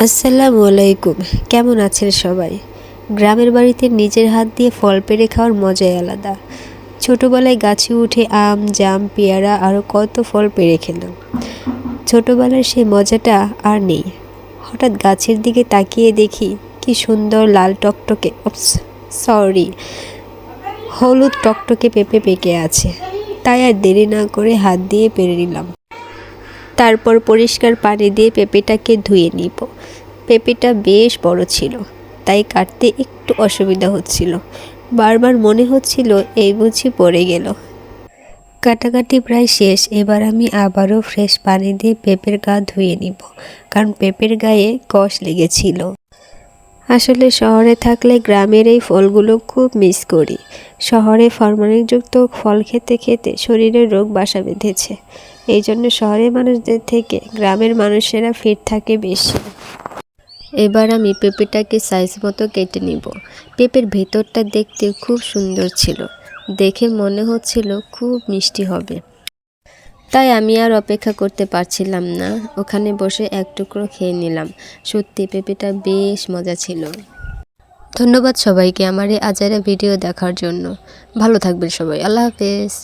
আসসালামু আলাইকুম। কেমন আছেন সবাই? গ্রামের বাড়িতে নিজের হাত দিয়ে ফল পেড়ে খাওয়ার মজাই আলাদা। ছোটবেলায় গাছে উঠে আম, জাম, পেয়ারা আরও কত ফল পেড়ে খেলাম। ছোটবেলার সেই মজাটা আর নেই। হঠাৎ গাছের দিকে তাকিয়ে দেখি কি সুন্দর লাল টকটকে সরি হলুদ টকটকে পেঁপে পেকে আছে। তাই আর দেরি না করে হাত দিয়ে পেড়ে নিলাম। তারপর পরিষ্কার পানি দিয়ে পেঁপেটাকে ধুয়ে নিব। পেঁপেটা বেশ বড় ছিল, তাই কাটতে একটু অসুবিধা হচ্ছিল। বারবার মনে হচ্ছিল এই বুঝি পড়ে গেল। কাটাকাটি প্রায় শেষ। এবার আমি আবারও ফ্রেশ পানি দিয়ে পেঁপের গা ধুয়ে নিব, কারণ পেঁপের গায়ে কষ লেগেছিল। আসলে শহরে থাকলে গ্রামের এই ফলগুলো খুব মিস করি। শহরে ফরমালিনযুক্ত ফল খেতে খেতে শরীরে রোগ বাসা বেঁধেছে। এই জন্য শহরের মানুষদের থেকে গ্রামের মানুষেরা ফিট থাকে বেশি। এবার আমি পেঁপেটাকে সাইজ মতো কেটে নিব। পেঁপের ভেতরটা দেখতে খুব সুন্দর ছিল, দেখে মনে হচ্ছিল খুব মিষ্টি হবে। তাই আমি আর অপেক্ষা করতে পারছিলাম না, ওখানে বসে এক টুকরো খেয়ে নিলাম। সত্যি পেঁপেটা বেশ মজা ছিল। ধন্যবাদ সবাইকে আমার এই আজাইরা ভিডিও দেখার জন্য। ভালো থাকবেন সবাই। আল্লাহ হাফেজ।